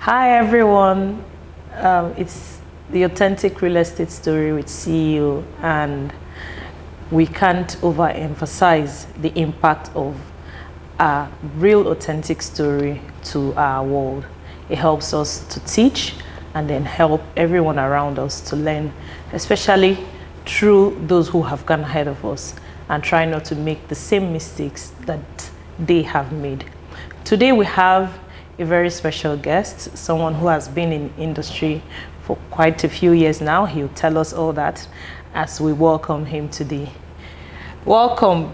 Hi everyone, it's the Authentic Real Estate Story with CEO, and we can't overemphasize the impact of a real authentic story to our world. It helps us to teach and then help everyone around us to learn, especially through those who have gone ahead of us, and try not to make the same mistakes that they have made. Today we have a very special guest, someone who has been in industry for quite a few years now. He'll tell us all that as we welcome him today. Welcome,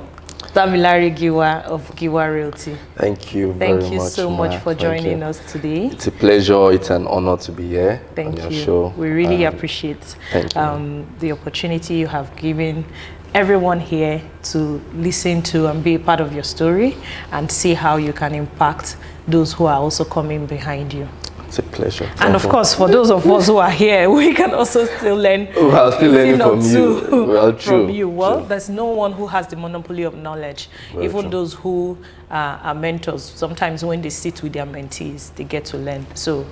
Damilare Giwa of Giwa Realty. Thank you very much. Thank you so much for joining us today. It's a pleasure. It's an honor to be here Thank on your you. show. We really appreciate the opportunity you have given everyone here to listen to and be a part of your story and see how you can impact those who are also coming behind you. It's a pleasure. And of course, for those of us who are here, we can also still learn. Well, still learning from you. Well, true. From you. Well, there's no one who has the monopoly of knowledge. Very Even true. those who are mentors, sometimes when they sit with their mentees, they get to learn. So,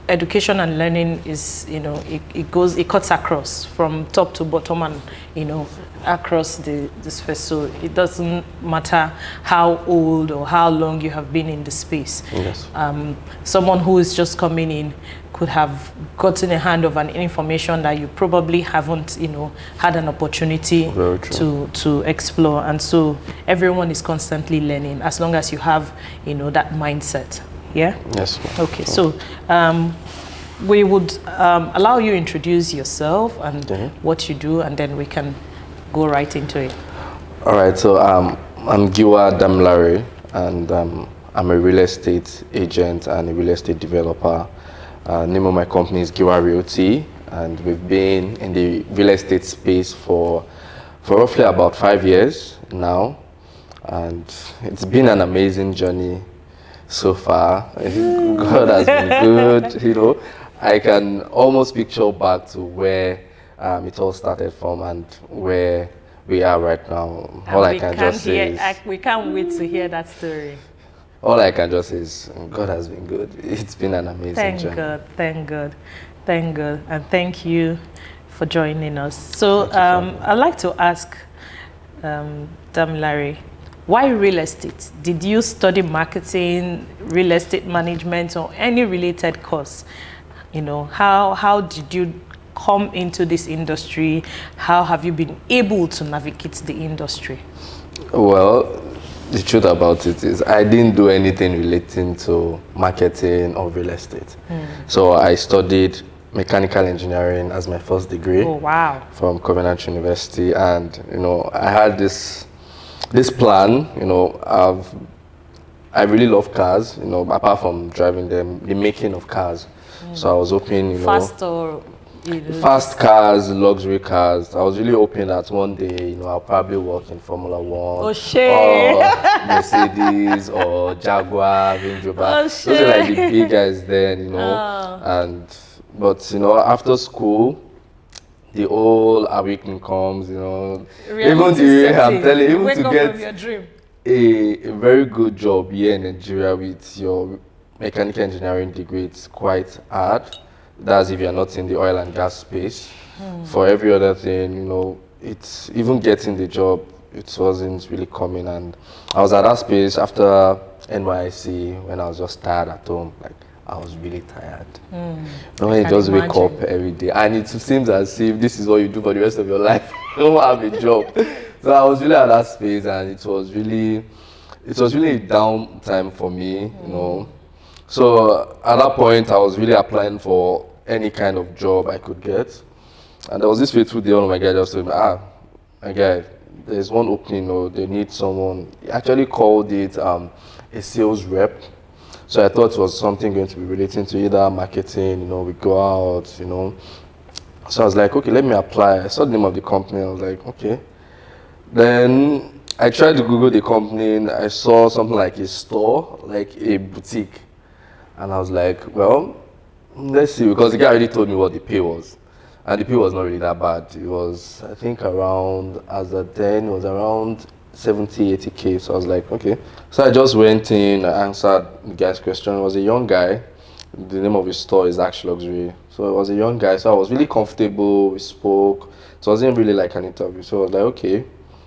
education and learning is, it cuts across from top to bottom and, across the space. So it doesn't matter how old or how long you have been in the space. Yes. Someone who is just coming in could have gotten a hand of an information that you probably haven't, had an opportunity to explore. And so everyone is constantly learning as long as you have, that mindset. Yeah? Yes. Okay, so we would allow you introduce yourself and what you do, and then we can go right into it. All right. So I'm Giwa Damilare, and I'm a real estate agent and a real estate developer. Name of my company is Giwa Realty, and we've been in the real estate space for roughly about 5 years now, and it's been an amazing journey so far. God has been good. I can almost picture back to where it all started from and where we are right now. All I can just say is, we can't wait to hear that story. all I can just say is God has been good. It's been an amazing journey. Thank God, and thank you for joining us. So I'd like to ask Damilare, why real estate? Did you study marketing, real estate management, or any related course? How did you come into this industry? How have you been able to navigate the industry? Well, the truth about it is I didn't do anything relating to marketing or real estate. So I studied mechanical engineering as my first degree. Oh, wow. From Covenant University, and I had this plan. I really love cars, apart from driving them, the making of cars. So I was hoping, fast cars, luxury cars. I was really hoping that one day, I'll probably work in Formula One, or Mercedes, or Jaguar, Range Rover. Those are like the big guys then, But after school, the whole awakening comes, I'm telling you, even to get a very good job here in Nigeria with your mechanical engineering degree, it's quite hard. That's if you're not in the oil and gas space. For every other thing, it's even getting the job, it wasn't really coming. And I was at that space after NYC when I was just tired at home. Like, I was really tired. When you just wake up every day, and it seems as if this is what you do for the rest of your life. You don't have a job. So I was really at that space, and it was really a down time for me, So at that point, I was really applying for any kind of job I could get. And there was this fateful day, one of my guys just told me, my guy, there's one opening, they need someone. He actually called it a sales rep. So I thought it was something going to be relating to either marketing, we go out, So I was like, okay, let me apply. I saw the name of the company. I was like, okay. Then I tried to Google the company. And I saw something like a store, like a boutique. And I was like, well, let's see, because the guy already told me what the pay was. And the pay was not really that bad. It was, I think, around, as at then, it was around 70, 80K. So I was like, okay. So I just went in, I answered the guy's question. It was a young guy. The name of his store is Action Luxury. So it was a young guy. So I was really comfortable. We spoke. So it wasn't really like an interview. So I was like, okay,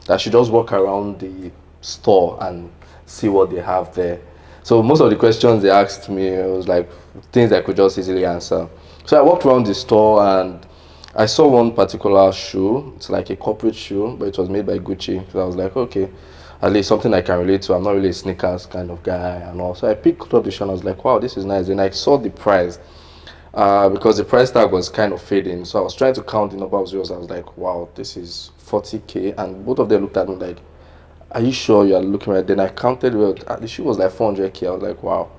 I should just walk around the store and see what they have there. So most of the questions they asked me, it was like things I could just easily answer. So I walked around the store and I saw one particular shoe. It's like a corporate shoe, but it was made by Gucci. So I was like, okay, at least something I can relate to. I'm not really a sneakers kind of guy and all. So I picked up the shoe and I was like, wow, this is nice. And I saw the price because the price tag was kind of fading. So I was trying to count the number of zeros. I was like, wow, this is 40K. And both of them looked at me like, are you sure you are looking right? Then I counted, well, the shoe was like 400K. I was like, wow.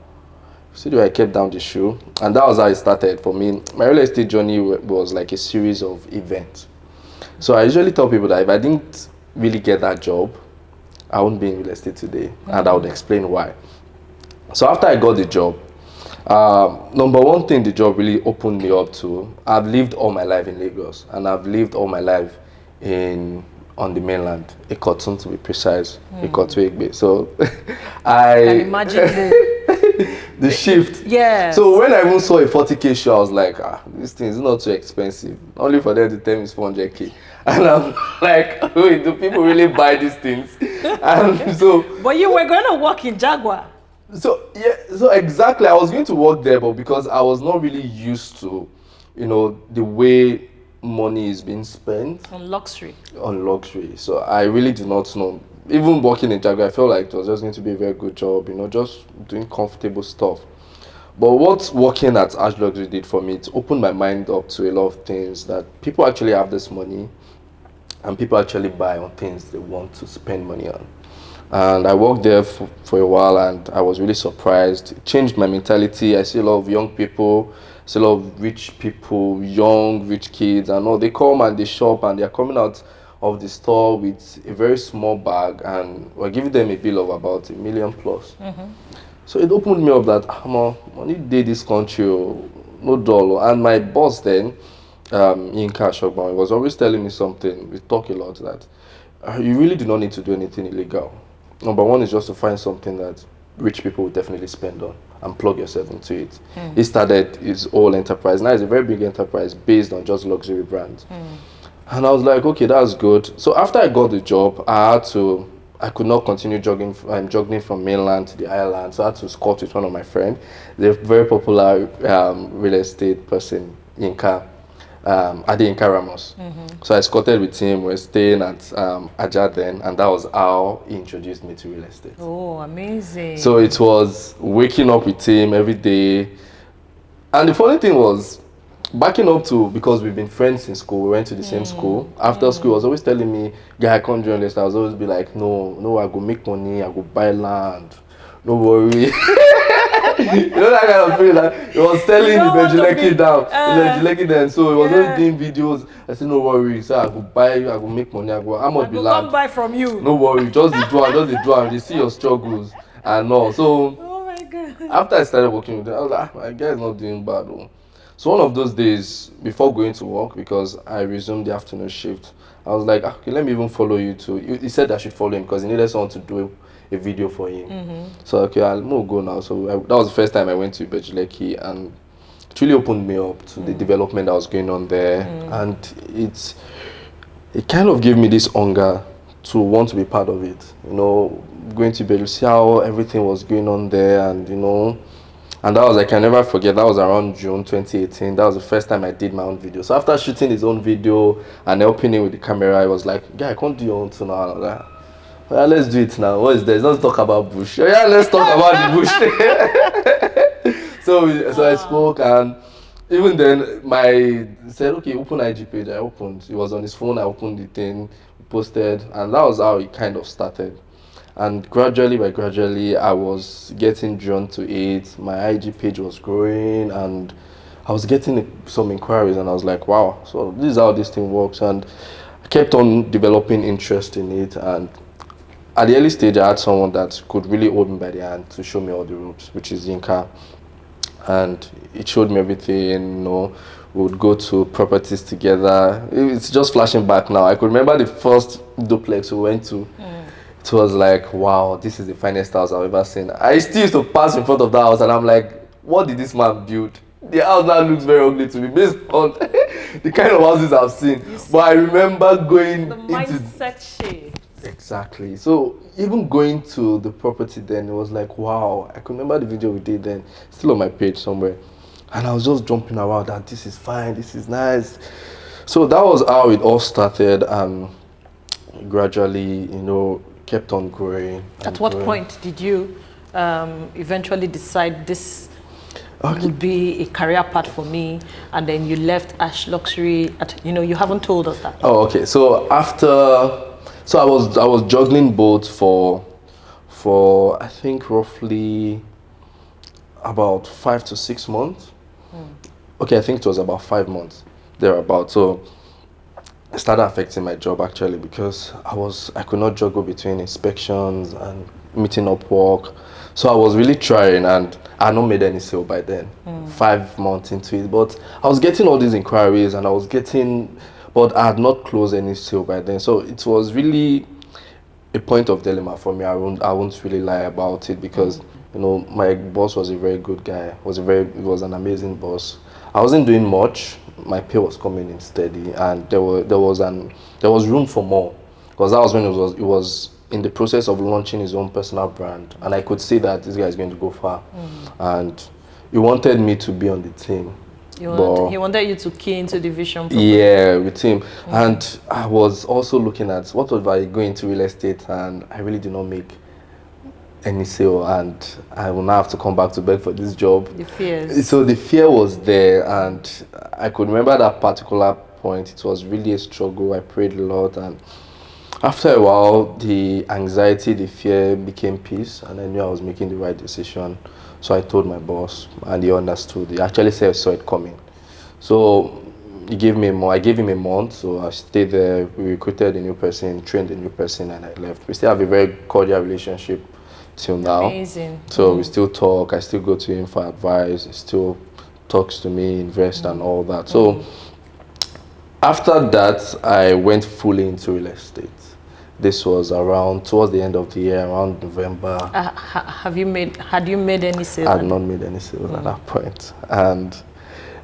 See the way I kept down the shoe, and that was how it started for me. My real estate journey was like a series of events. So I usually tell people that if I didn't really get that job, I wouldn't be in real estate today, and I would explain why. So after I got the job, number one thing the job really opened me up to, I've lived all my life in Lagos, and I've lived all my life on the mainland, Ikotun to be precise, Ikotun Egbe. So I can imagine the shift. Yeah. So when I even saw a 40K shoe, I was like, this thing is not too expensive. Only for them to tell me it's 400K. And I'm like, wait, do people really buy these things? And so. But you were going to work in Jaguar. So yeah, so exactly, I was going to work there, but because I was not really used to, the way money is being spent on luxury. So I really did not know. Even working in Jaguar, I felt like it was just going to be a very good job, just doing comfortable stuff. But what working at Ash Luxury did for me, it opened my mind up to a lot of things, that people actually have this money and people actually buy on things they want to spend money on. And I worked there for a while and I was really surprised. It changed my mentality. I see a lot of young people, I see a lot of rich people, young, rich kids, and all. They come and they shop and they're coming out of the store with a very small bag, and we're giving them a bill of about $1 million plus. So it opened me up that money did this country, no dollar. And my boss then, Yinka Shogban, was always telling me something. We talk a lot that you really do not need to do anything illegal. Number one is just to find something that rich people will definitely spend on and plug yourself into it. He started his whole enterprise. Now it's a very big enterprise based on just luxury brands. And I was like, okay, that's good. So after I got the job, I could not continue jogging from mainland to the island. So I had to squat with one of my friends, the very popular real estate person, Yinka, Yinka Ramos. So I squatted with him. We were staying at Ajah then, and that was how he introduced me to real estate. Oh, amazing. So it was waking up with him every day. And the funny thing was, backing up to, because we've been friends in school, we went to the same school. After school, he was always telling me, I can't join this. I was always be like, no, I go make money, I go buy land. No worry. That kind of feeling. Like, he was telling the Bejuleki down. So he was always doing videos. I said, no worry. So I go make money, I must be land. Come buy from you. No worry, just the drum. They see your struggles and all. So, oh my God. After I started working with them, I was like, my guy is not doing bad though. So one of those days, before going to work, because I resumed the afternoon shift, I was like, okay, let me even follow you too. He said I should follow him because he needed someone to do a video for him. So okay, I'll go now. So that was the first time I went to Bejuleki, and it really opened me up to the development that was going on there. And it kind of gave me this hunger to want to be part of it. Going to Bejuleki, see how everything was going on there, and and that was, I can never forget, that was around June 2018. That was the first time I did my own video. So after shooting his own video and helping him with the camera, I was like, I can't do your own too now. Like, well, let's do it now. What is this? Let's talk about bush. Yeah, let's talk about the bush. So I spoke, and even then, said, okay, open IG page. I opened. It was on his phone. I opened the thing, posted, and that was how it kind of started. And gradually, I was getting drawn to it. My IG page was growing, and I was getting some inquiries, and I was like, wow, so this is how this thing works. And I kept on developing interest in it. And at the early stage, I had someone that could really hold me by the hand to show me all the ropes, which is Yinka. And it showed me everything, we would go to properties together. It's just flashing back now. I could remember the first duplex we went to. it was like, wow, this is the finest house I've ever seen. I still used to pass in front of that house and I'm like, what did this man build? The house now looks very ugly to me based on the kind of houses I've seen. But I remember going the mindset shift. Exactly. So even going to the property then, it was like, wow. I could remember the video we did then, still on my page somewhere. And I was just jumping around that this is fine, this is nice. So that was how it all started, and gradually, kept on growing. At what point did you eventually decide this would be a career path for me, and then you left Ash Luxury? You haven't told us that. Oh, okay. So I was juggling both for I think roughly about 5 to 6 months. Okay, I think it was about 5 months thereabout. So it started affecting my job actually, because I could not juggle between inspections and meeting up work. So I was really trying, and I had not made any sale by then. 5 months into it, but I was getting all these inquiries, and but I had not closed any sale by then. So it was really a point of dilemma for me. I won't really lie about it, because my boss was a very good guy. He was an amazing boss. I wasn't doing much. My pay was coming in steady, and there was room for more, because that was when it was in the process of launching his own personal brand, and I could see that this guy is going to go far, and he wanted me to be on the team. He wanted you to key into the vision properly. Yeah, with him. And I was also looking at what if I go into real estate and I really did not make any sale, and I will now have to come back to beg for this job. The fears. So the fear was there, and I could remember that particular point. It was really a struggle. I prayed a lot, and after a while, the anxiety, the fear became peace, and I knew I was making the right decision. So I told my boss, and he understood. He actually said I saw it coming. So I gave him a month, so I stayed there. We recruited a new person, trained a new person, and I left. We still have a very cordial relationship till now. Amazing. So we still talk. I still go to him for advice. He still talks to me, invest and all that. So after that, I went fully into real estate. This was around towards the end of the year, around November. Had you made any sales? I had not made any sales at that point. And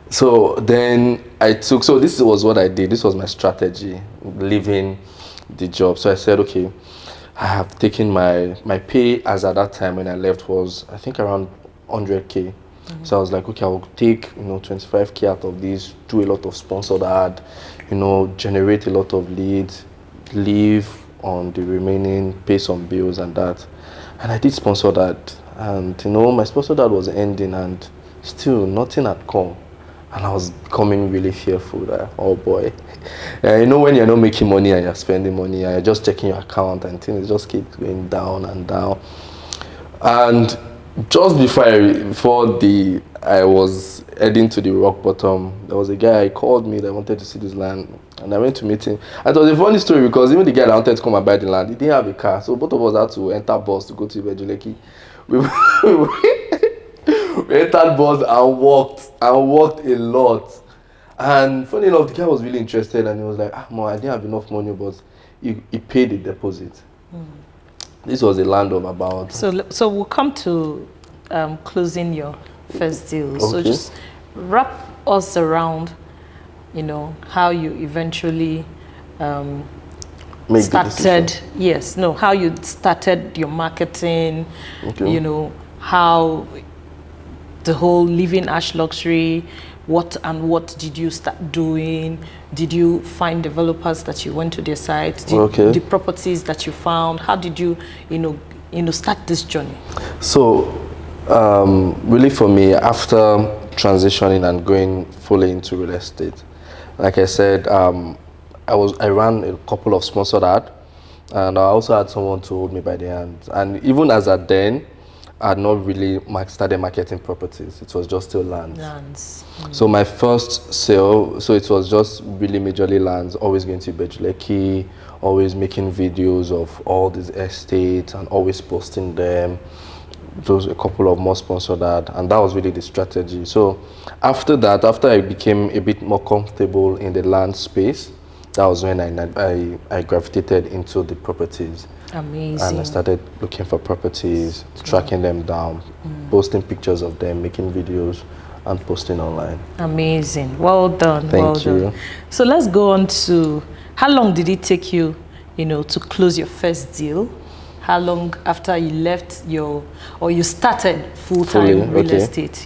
so then so this was what I did. This was my strategy, leaving the job. So I said, okay, I have taken my pay as at that time when I left was, I think, around 100K. So I was like, okay, I'll take 25K out of this, do a lot of sponsored ad, generate a lot of leads, leave on the remaining, pay some bills and that. And I did sponsor that, and my sponsored ad was ending, and still nothing had come, and I was becoming really fearful that, oh boy, when you're not making money and you're spending money and you're just checking your account and things just keep going down and down. And just before I was heading to the rock bottom, there was a guy who called me that wanted to see this land, and I went to meet him. And it was a funny story, because even the guy that wanted to come and buy the land, he didn't have a car, so both of us had to enter bus to go to Ibejuleki. We entered bus and walked a lot. And funny enough, the guy was really interested, and he was like, Mom, I didn't have enough money, but he paid the deposit. This was a land of about... So we'll come to closing your first deal. Okay. So just wrap us around, how you eventually how you started your marketing, how the whole Living Ash Luxury, what did you start doing? Did you find developers that you went to their sites? The properties that you found? How did you, start this journey? So, really for me, after transitioning and going fully into real estate, like I said, I ran a couple of sponsored ads, and I also had someone to hold me by the hand. And even as at then, I had not really started marketing properties. It was just still lands. So my first sale, so it was just really majorly lands, always going to Ibejuleki, always making videos of all these estates and always posting them. Those a couple of more sponsored ads, and that was really the strategy. So after that, after I became a bit more comfortable in the land space, that was when I gravitated into the properties. Amazing. And I started looking for properties, tracking them down, posting pictures of them, making videos, and posting online. Amazing. Well done. Thank you. Done. So let's go on to, how long did it take you, to close your first deal? How long after you left you started full-time real estate,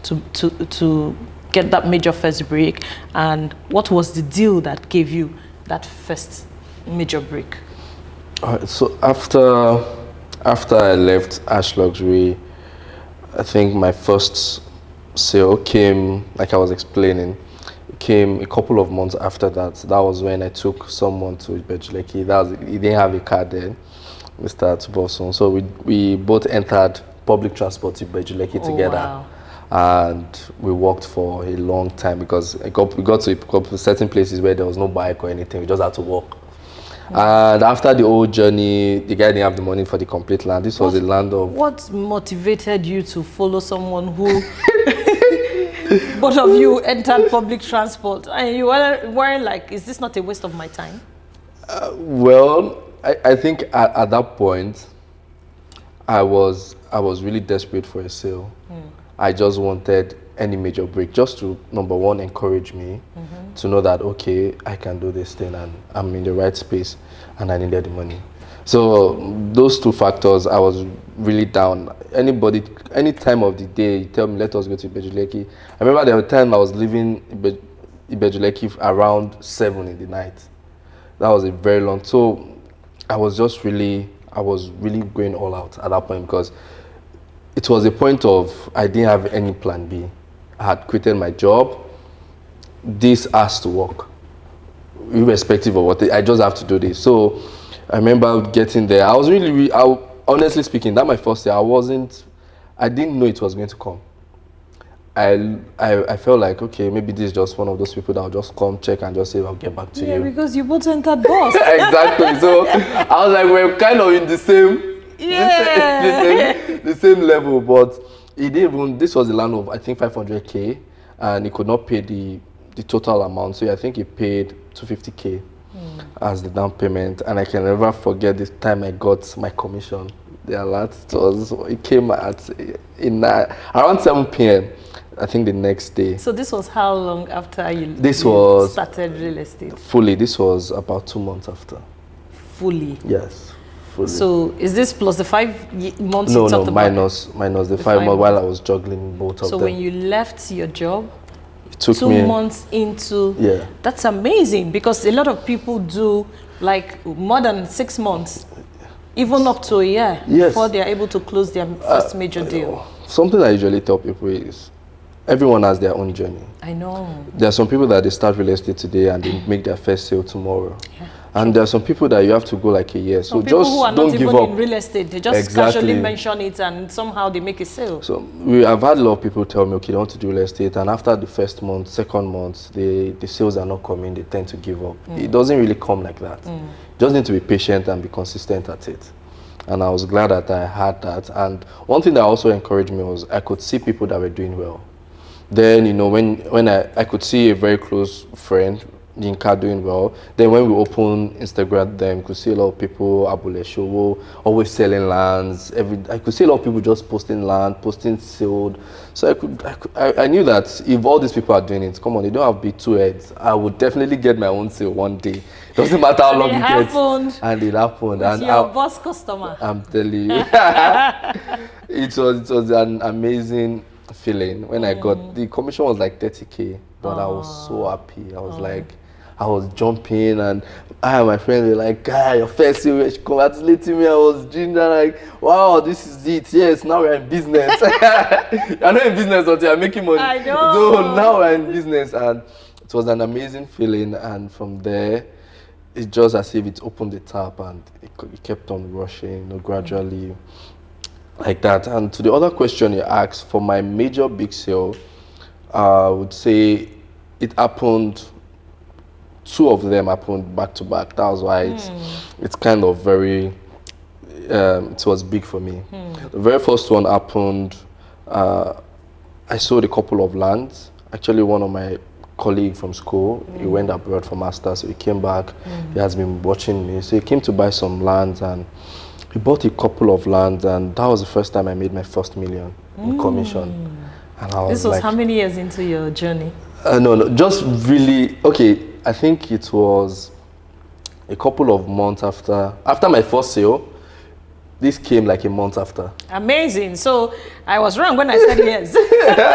to get that major first break? And what was the deal that gave you that first major break? All right, so after I left Ash Luxury, I think my first sale came, like I was explaining, came a couple of months after that. That was when I took someone to Ibejuleki. He didn't have a car then, Mr. Tubosun. So we both entered public transport to Ibejuleki together. Wow. And we walked for a long time because we got to a couple certain places where there was no bike or anything. We just had to walk. And after the whole journey, the guy didn't have the money for the complete land. This was a land of... What motivated you to follow someone who... both of you entered public transport and you weren't like, is this not a waste of my time? Well, I think at that point, I was really desperate for a sale. I just wanted any major break just to, number one, encourage me to know that, okay, I can do this thing and I'm in the right space and I needed the money. So those two factors, I was really down. Any time of the day, you tell me, let us go to Ibejuleki. I remember there was a time I was leaving Ibejuleki around 7 in the night. That was a very long, so I was really going all out at that point because it was a point of, I didn't have any plan B. I had quitted my job. This has to work, irrespective of what, I just have to do this. So I remember getting there. I was honestly speaking, that my first year, I didn't know it was going to come. I felt like, okay, maybe this is just one of those people that will just come, check, and just say, I'll get back to you. Yeah, because you both entered boss. Exactly. So I was like, we're kind of in the same level, but he didn't even, this was a land of, I think, 500K, and he could not pay the total amount. So I think he paid 250K as the down payment. And I can never forget the time I got my commission. The alert, it came at around 7 p.m. I think the next day. So this was how long after you started real estate? Fully, this was about 2 months after. Fully? Yes, fully. So is this plus the 5 months you talked about? No, minus the 5 months while I was juggling both of them. So when you left your job, it took 2 months into... Yeah. That's amazing because a lot of people do like more than 6 months, even up to a year, before they are able to close their first major deal. Something I usually tell people is, everyone has their own journey. I know. There are some people that they start real estate today and they make their first sale tomorrow. Yeah. And there are some people that you have to go like a year. So some people just who are don't not give even up. in real estate, they just casually mention it and somehow they make a sale. So I've had a lot of people tell me, okay, they want to do real estate, and after the first month, second month, the sales are not coming, they tend to give up. It doesn't really come like that. You just need to be patient and be consistent at it. And I was glad that I had that. And one thing that also encouraged me was I could see people that were doing well. Then, when I could see a very close friend, Yinka, doing well. Then when we opened Instagram, then we could see a lot of people, Abule Showo, always selling lands. I could see a lot of people just posting land, posting sold. So I knew that if all these people are doing it, come on, they don't have big two heads. I would definitely get my own sale one day. Doesn't matter how long it gets. And it happened. And your boss customer. I'm telling you. It was an amazing feeling when I got, the commission was like 30K, but I was so happy. I was like, I was jumping, and I and my friends were like, guy, your first sale, congratulating me. I was ginger, like, wow, this is it. Yes, now we're in business. You're not in business until you're making money. I know. So now we're in business, and it was an amazing feeling. And from there, it's just as if it opened the tap, and it kept on rushing, gradually, like that. And to the other question you asked, for my major big sale, I would say it happened. 2 of them happened back to back. That was why it's kind of very, it was big for me. The very first one happened, I sold a couple of lands. Actually, one of my colleague from school. He went abroad for master, so he came back. He has been watching me. So he came to buy some lands, and he bought a couple of lands, and that was the first time I made my first million in commission. And I was this was how many years into your journey? No, just really, okay, I think it was a couple of months after my first sale. This came like a month after. Amazing. So I was wrong when I said yes.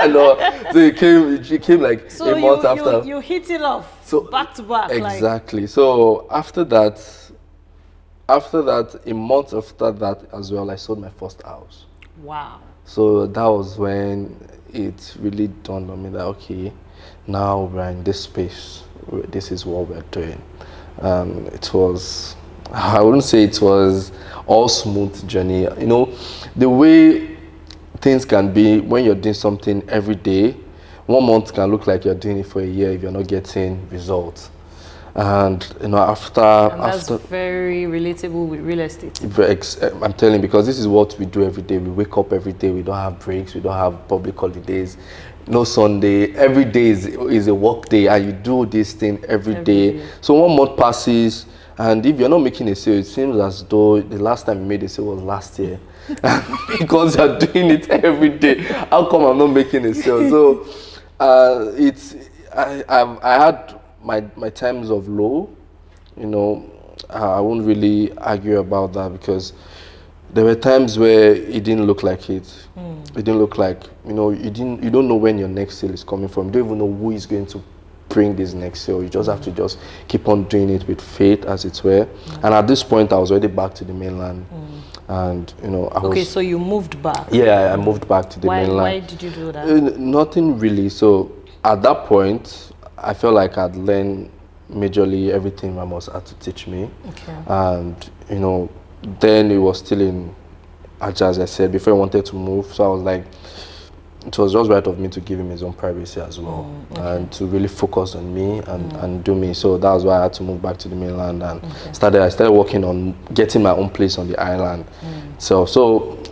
No, so it came like a month after. You hit it off, so back to back. Exactly. So after that, a month after that as well, I sold my first house. Wow. So that was when it really dawned on me that, okay, now we're in this space. This is what we're doing. It was, I wouldn't say it was all smooth journey. You know, the way things can be when you're doing something every day, 1 month can look like you're doing it for a year if you're not getting results. And you know, that's very relatable with real estate. I'm telling you, because this is what we do every day. We wake up every day. We don't have breaks. We don't have public holidays. No Sunday. Every day is a work day, and you do this thing every day. So 1 month passes, and if you're not making a sale, it seems as though the last time you made a sale was last year, because you're doing it every day. How come I'm not making a sale? So I had my times of low. You know, I won't really argue about that, because there were times where it didn't look like it. It didn't look like, you know, you don't know when your next sale is coming from. You don't even know who is going to bring this next sale. You just have to just keep on doing it with faith, as it were. And at this point, I was already back to the mainland. And you know, okay, so you moved back. Yeah, I moved back to the mainland. Why did you do that? Nothing really. So at that point, I felt like I'd learned majorly everything my mom had to teach me. Okay. And you know, then it was still in Aja, as I said, before I wanted to move. So I was like, it was just right of me to give him his own privacy as well, and to really focus on me and do me. So that was why I had to move back to the mainland, and I started working on getting my own place on the island. So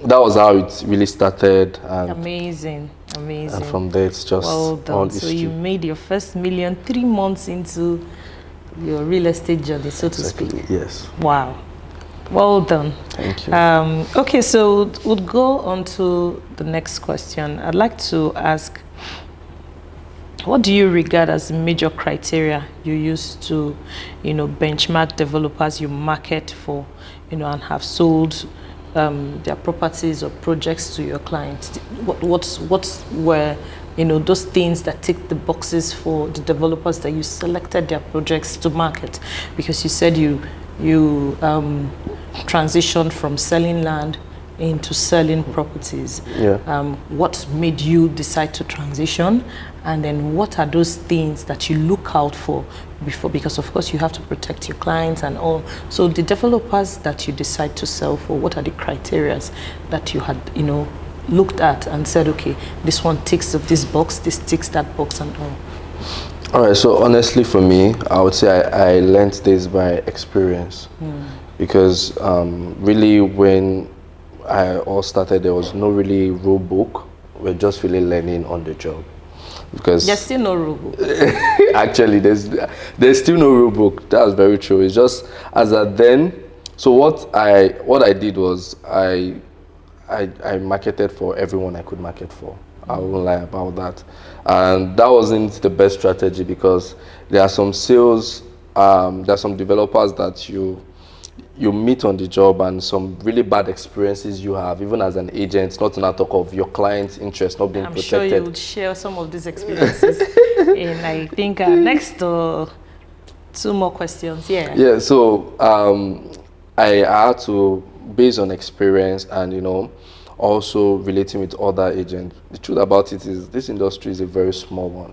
that was how it really started. And amazing. And from there, it's just well done. all so you made your first million 3 months into your real estate journey, so to speak. Yes. Wow. Well done. Thank you. Okay, so we'll go on to the next question. I'd like to ask, what do you regard as the major criteria you use to, you know, benchmark developers you market for, you know, and have sold their properties or projects to your clients? What were, you know, those things that tick the boxes for the developers that you selected their projects to market? Because you said you transitioned from selling land into selling properties. What made you decide to transition, and then what are those things that you look out for before, because of course you have to protect your clients and all. So the developers that you decide to sell for, what are the criteria that you had, you know, looked at and said, okay, this one ticks of this box, this ticks that box, and all? All right, so honestly for me, I would say I learned this by experience. Because really when I all started, there was no really rule book. We're just really learning on the job. Because there's still no rule book. Actually, there's still no rule book. That's very true. It's just as at then. So what I did was I marketed for everyone I could market for. I won't lie about that. And that wasn't the best strategy, because there are some sales, there are some developers that you meet on the job, and some really bad experiences you have, even as an agent, not to not talk of your client's interest not being protected. I'm sure you would share some of these experiences in, I think, next 2 more questions. Yeah, so I had to, based on experience and, you know, also relating with other agents. The truth about it is this industry is a very small one,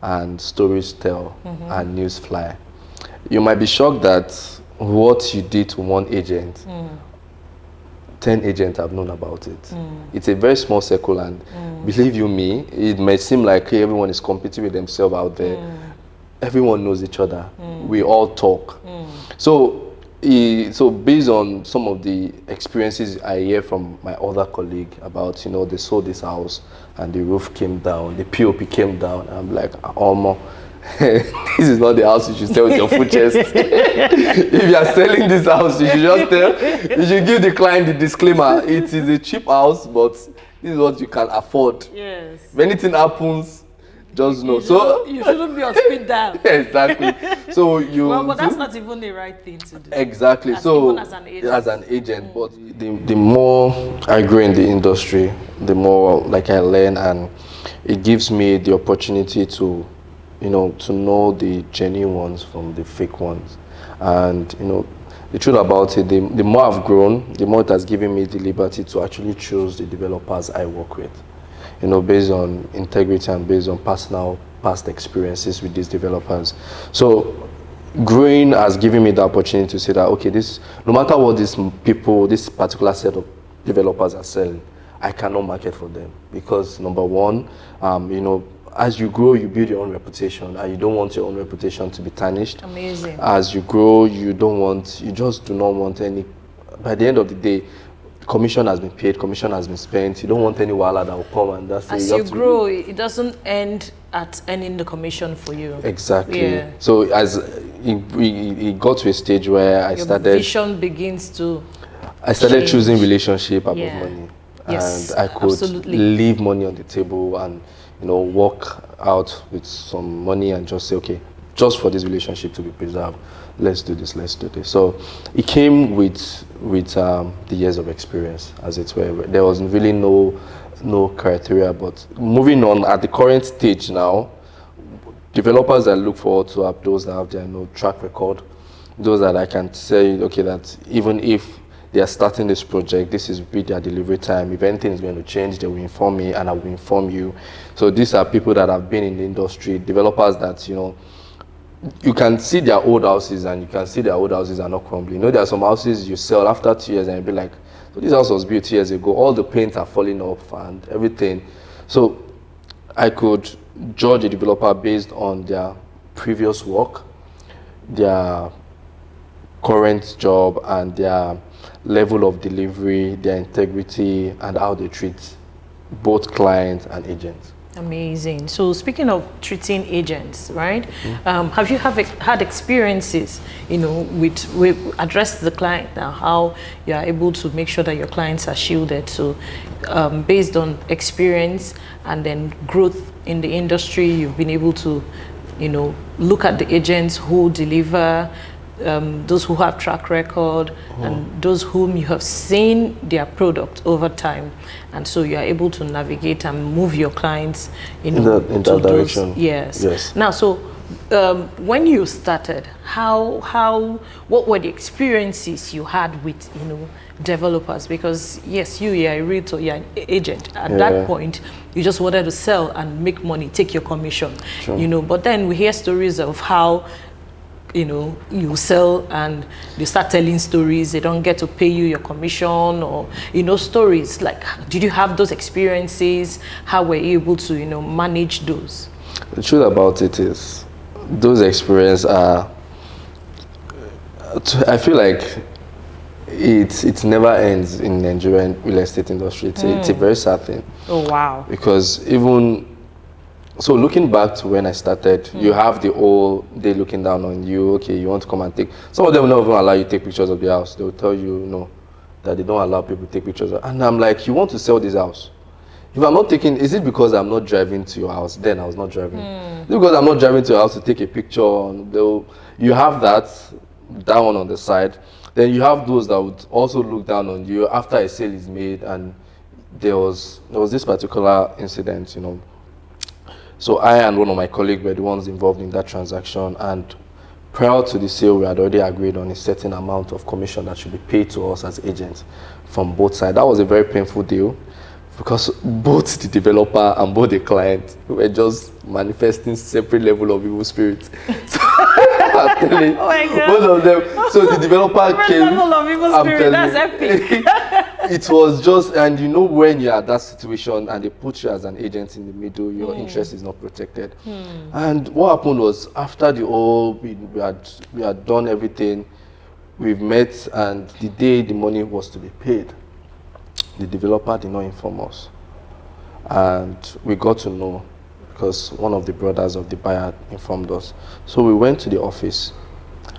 and stories tell and news fly. You might be shocked that what you did to one agent, 10 agents have known about it. It's a very small circle, and believe you me, it may seem like, hey, everyone is competing with themselves out there. Everyone knows each other. We all talk. So So based on some of the experiences I hear from my other colleague about, they sold this house and the roof came down, the POP came down. I'm like, Omo, this is not the house you should sell with your full chest. If you are selling this house, you should just you should give the client the disclaimer. It is a cheap house, but this is what you can afford. Yes. If anything happens, just know. So you shouldn't be on speed dial. Exactly. So but that's not even the right thing to do. Exactly. Even as an agent. But the more I grow in the industry, the more like I learn, and it gives me the opportunity to know the genuine ones from the fake ones. And the truth about it, the more I've grown, the more it has given me the liberty to actually choose the developers I work with, based on integrity and based on past experiences with these developers. So growing has given me the opportunity to say that, okay, no matter what these people, this particular set of developers are selling, I cannot market for them, because number one, as you grow, you build your own reputation, and you don't want your own reputation to be tarnished. Amazing. As you grow, you just do not want any. By the end of the day, commission has been paid, commission has been spent. You don't want any wahala that will come and that's it. As you grow, it doesn't end at earning the commission for you. Exactly. Yeah. So as it got to a stage where your vision begins to I started change. Choosing relationship above money. Yes, and I could absolutely. leave money on the table and walk out with some money and just say, okay, just for this relationship to be preserved, let's do this. So it came with the years of experience, as it were. There was really no criteria. But moving on, at the current stage now, developers that look forward to are those that have their track record, those that I can say, okay, that even if they are starting this project, this is their delivery time. If anything is going to change, they will inform me and I will inform you. So these are people that have been in the industry, developers that, you can see their old houses and you can see their old houses are not crumbling. There are some houses you sell after 2 years and you'll be like, so this house was built 2 years ago, all the paint are falling off and everything. So I could judge a developer based on their previous work, their current job, and their level of delivery, their integrity, and how they treat both clients and agents. Amazing. So speaking of treating agents, right? Have you had experiences, with address the client now, how you are able to make sure that your clients are shielded? So based on experience and then growth in the industry, you've been able to, look at the agents who deliver, those who have track record, and those whom you have seen their product over time, and so you are able to navigate and move your clients in that direction. Yes. Now, so when you started, what were the experiences you had with developers? Because yes, you are a realtor, you're an agent. At that point, you just wanted to sell and make money, take your commission. Sure. But then we hear stories of how you sell and you start telling stories, they don't get to pay you your commission, or stories like, did you have those experiences? How were you able to manage those? The truth about it is, those experiences are, I feel like it never ends in Nigerian real estate industry. It's a very sad thing. Oh wow. Because so looking back to when I started, you have the whole day looking down on you. Okay, you want to come and take. Some of them will not even allow you to take pictures of the house. They will tell you, that they don't allow people to take pictures. And I'm like, you want to sell this house? If I'm not taking, is it because I'm not driving to your house? Then I was not driving. Is it because I'm not driving to your house to take a picture? You have that one on the side. Then you have those that would also look down on you after a sale is made. And there was this particular incident, So I and one of my colleagues were the ones involved in that transaction, and prior to the sale, we had already agreed on a certain amount of commission that should be paid to us as agents from both sides. That was a very painful deal, because both the developer and both the client were just manifesting separate level of evil spirits. So, I'm telling you, both of them. So the developer came. Level of evil spirit, that's epic. It was just, and when you're at that situation and they put you as an agent in the middle, your interest is not protected. And what happened was, after the whole, we had done everything, we've met, and the day the money was to be paid, the developer did not inform us. And we got to know because one of the brothers of the buyer informed us. So we went to the office,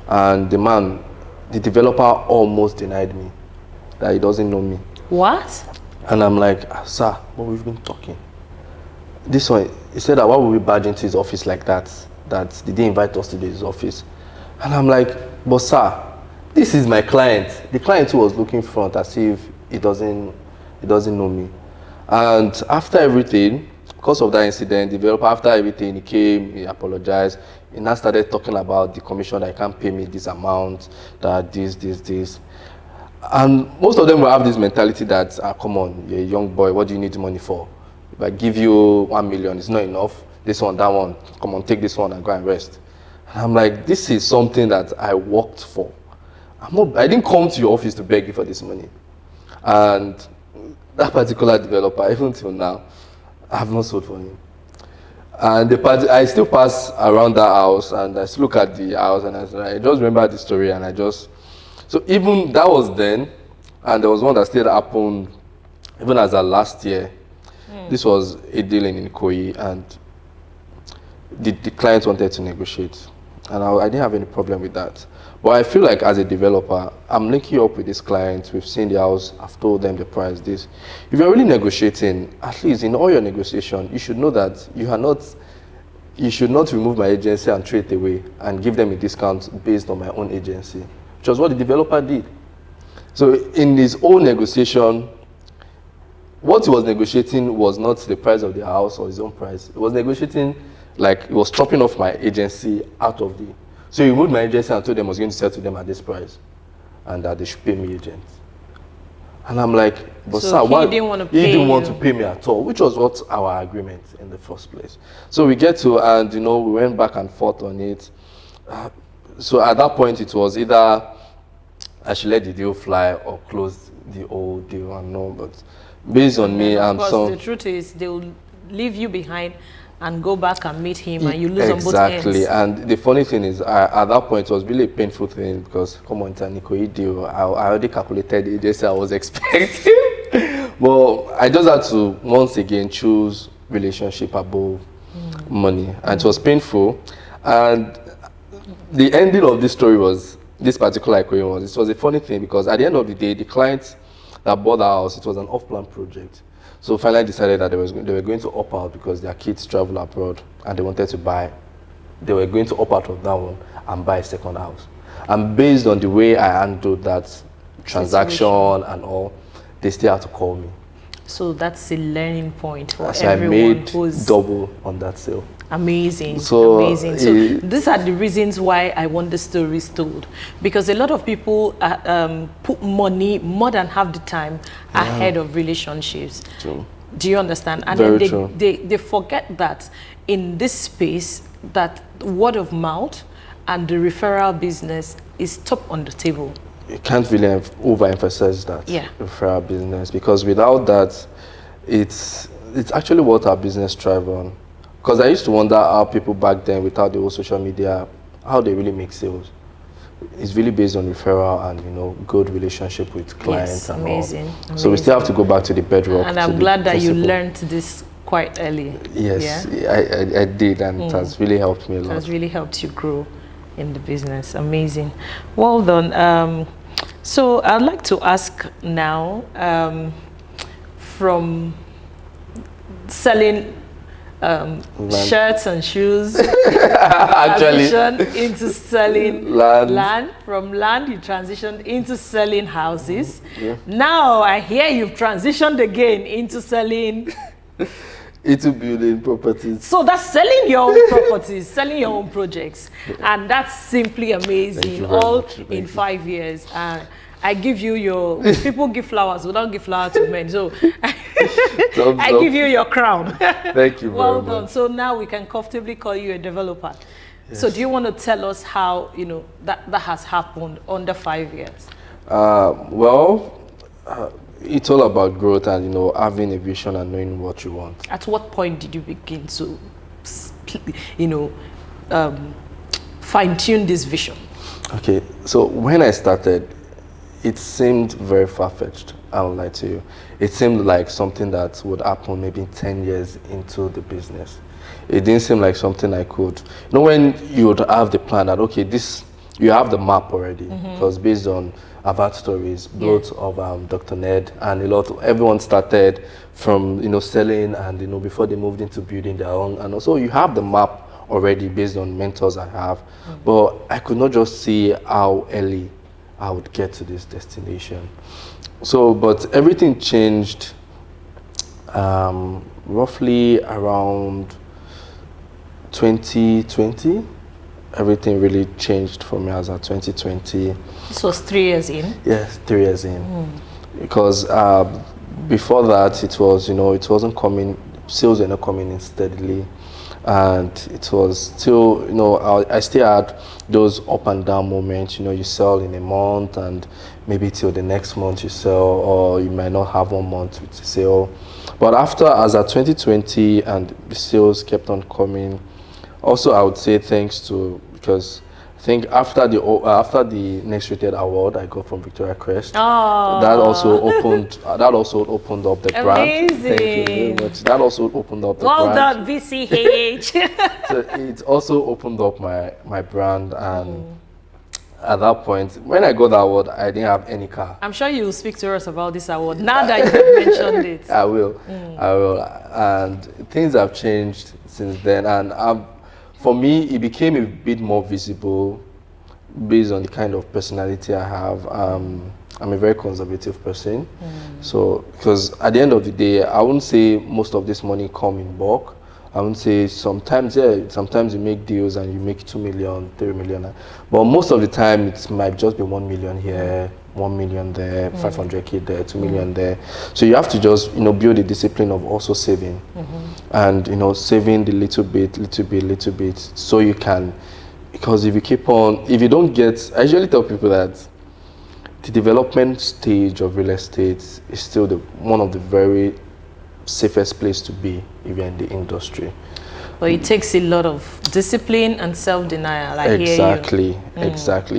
and the developer almost denied me that he doesn't know me. What? And I'm like, sir, but we've been talking. This one, he said that why would we barge into his office like that? That did they invite us to his office? And I'm like, but sir, this is my client. The client who was looking front as if he doesn't know me. And after everything, because of that incident, the developer, after everything, he came, he apologized. He now started talking about the commission that he can't pay me this amount, that this. And most of them will have this mentality that, come on, you're a young boy, what do you need money for? If I give you 1 million, it's not enough. This one, that one, come on, take this one and go and rest. And I'm like, this is something that I worked for. I didn't come to your office to beg you for this money. And that particular developer, even till now, I have not sold for him. And I still pass around that house, and I still look at the house, and I just remember the story, and so even that was then, and there was one that still happened even as last year. This was a deal in Ikoyi, and the client wanted to negotiate, and I didn't have any problem with that. But I feel like as a developer, I'm linking up with this client, we've seen the house, I've told them the price, this. If you're really negotiating, at least in all your negotiation, you should know that you should not remove my agency and throw it away and give them a discount based on my own agency, which was what the developer did. So in his own negotiation, what he was negotiating was not the price of the house or his own price. He was negotiating like he was chopping off my agency out of the... So he removed my agency and told them I was going to sell to them at this price and that they should pay me agents. And I'm like, but so sir, why he didn't want to pay me at all, which was what our agreement in the first place. So we get to, and we went back and forth on it. So at that point, it was either I should let the deal fly or close the old deal, and no, but based on me, the truth is they will leave you behind and go back and meet him, and you lose on both ends. Exactly. And the funny thing is, at that point, it was really a painful thing because, come on, it's an Ikoyi deal. I already calculated the agency I was expecting. But I just had to, once again, choose relationship above money. And it was painful. And the ending of this story was, this particular Ikoyi one, it was a funny thing because at the end of the day, the client that bought the house, it was an off-plan project. So finally decided that they were going to opt out because their kids travel abroad and they wanted to buy. They were going to opt out of that one and buy a second house. And based on the way I handled that transaction and all, they still had to call me. So that's a learning point for so everyone. I made double on that sale. Amazing, so, amazing. So these are the reasons why I want the stories told, because a lot of people put money more than half the time ahead of relationships. True. Do you understand? And Very then they forget that in this space, that word of mouth and the referral business is top on the table. You can't really overemphasize that referral business, because without that, it's actually what our business thrives on. Because I used to wonder how people back then, without the whole social media, how they really make sales. It's really based on referral and good relationship with clients and amazing, all. amazing. So we still have to go back to the bedrock. And I'm glad that you learned this quite early. Yes, I did, and it has really helped me a lot. It has really helped you grow in the business. Amazing. Well done. So I'd like to ask now, from selling shirts and shoes actually into selling land. From land you transitioned into selling houses. Now I hear you've transitioned again into selling into building properties. So that's selling your own properties, selling your own projects, and that's simply amazing. All in 5 years. I give you your, people give flowers, we don't give flowers to men, so I give you your crown. Thank you very well much. done. So now we can comfortably call you a developer. Yes. So do you want to tell us how that has happened under 5 years? It's all about growth and having a vision and knowing what you want. At what point did you begin to fine-tune this vision? Okay, so when I started, it seemed very far-fetched. I won't lie to you. It seemed like something that would happen maybe 10 years into the business. It didn't seem like something I could. You know, when you would have the plan that, okay, this, you have the map already, because based on I've heard stories, both of Dr. Ned and a lot of, everyone started from, you know, selling and, you know, before they moved into building their own. And also you have the map already based on mentors I have. But I could not just see how early I would get to this destination. So, but everything changed roughly around 2020. Everything really changed for me as at 2020. This was 3 years in? Yes, 3 years in. Because before that, it was, you know, it wasn't coming, sales were not coming in steadily. And it was still, you know, I still had those up and down moments. You know, you sell in a month and maybe till the next month you sell, or you might not have 1 month to sell. But after, as at 2020, and the sales kept on coming, also I would say thanks to, because I think after the Next Rated Award I got from Victoria Crest, that also opened up the brand. Thank you very much. That also opened up the brand. Well done, VCH. So it also opened up my brand, and at that point, when I got the award, I didn't have any car. I'm sure you will speak to us about this award now that you mentioned it. I will. And things have changed since then, and for me, it became a bit more visible based on the kind of personality I have. I'm a very conservative person. So, because at the end of the day, I wouldn't say most of this money come in bulk. I wouldn't say sometimes, yeah, sometimes you make deals and you make 2 million, 3 million. But most of the time, it might just be 1 million here, 1 million there, 500K there, 2 million there. So you have to just, you know, build a discipline of also saving. And, you know, saving the little bit, so you can, because if you keep on, if you don't get, I usually tell people that the development stage of real estate is still one of the very safest place to be if you're in the industry. But it takes a lot of discipline and self-denial. Exactly.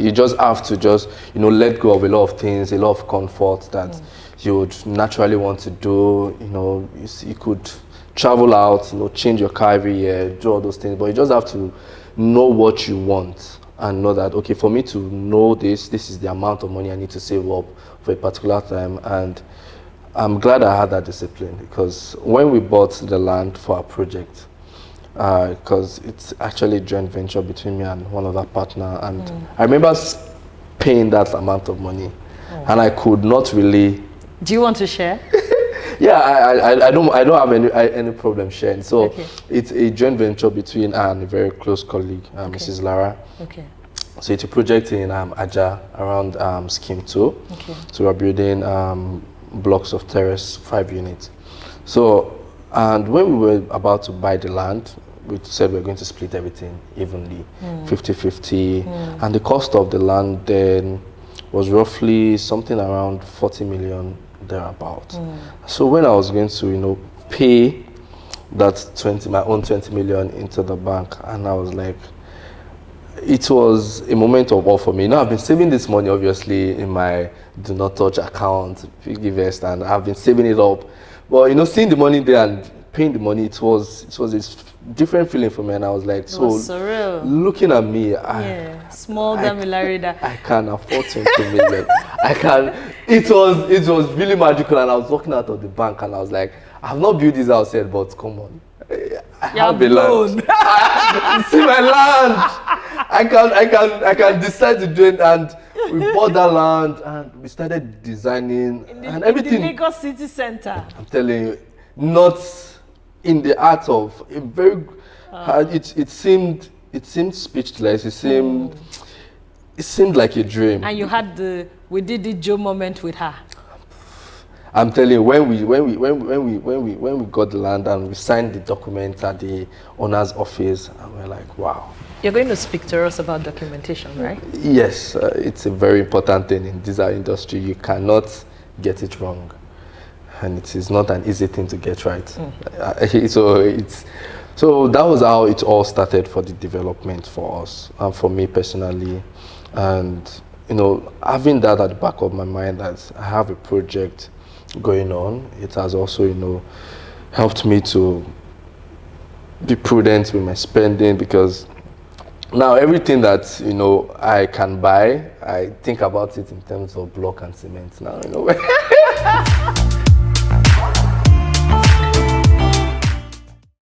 You just have to just, you know, let go of a lot of things, a lot of comfort that you would naturally want to do. You know, you could travel out, you know, change your car every year, do all those things, but you just have to know what you want and know that, okay, for me to know this is the amount of money I need to save up for a particular time. And I'm glad I had that discipline, because when we bought the land for our project, because it's actually a joint venture between me and one other partner, and I remember paying that amount of money, and I could not really. Do you want to share? Yeah, I don't have any problem sharing. So it's a joint venture between and a very close colleague, Mrs. Lara. Okay. So it's a project in Aja around Scheme 2. Okay. So we're building blocks of terrace, 5 units. So, and when we were about to buy the land, we said we're going to split everything evenly, 50-50. And the cost of the land then was roughly something around 40 million thereabout. So when I was going to, you know, pay that my own 20 million into the bank, and I was like, it was a moment of awe for me. You know, I've been saving this money obviously in my do not touch account, Piggyvest, and I've been saving it up. But you know, seeing the money there and paying the money, it was a different feeling for me, and I was like, so surreal. Looking at me, small Damilare that I can afford 20 million. I can. It was really magical, and I was walking out of the bank, and I was like, I've not built this house yet, but come on. I have a land. See my land. I can decide to do it, and we bought that land and we started designing and everything. In the Lagos City Center. I'm telling you, not in the art of a very. It seemed speechless. It seemed like a dream. And you had we did the Joe moment with her. I'm telling you, when we got the land and we signed the document at the owner's office, and we're like, wow. You're going to speak to us about documentation, right? Yes, it's a very important thing in this industry. You cannot get it wrong, and it is not an easy thing to get right. So that was how it all started for the development for us and for me personally. And you know, having that at the back of my mind that I have a project going on, it has also, you know, helped me to be prudent with my spending, because now everything that, you know, I can buy, I think about it in terms of block and cement now, you know.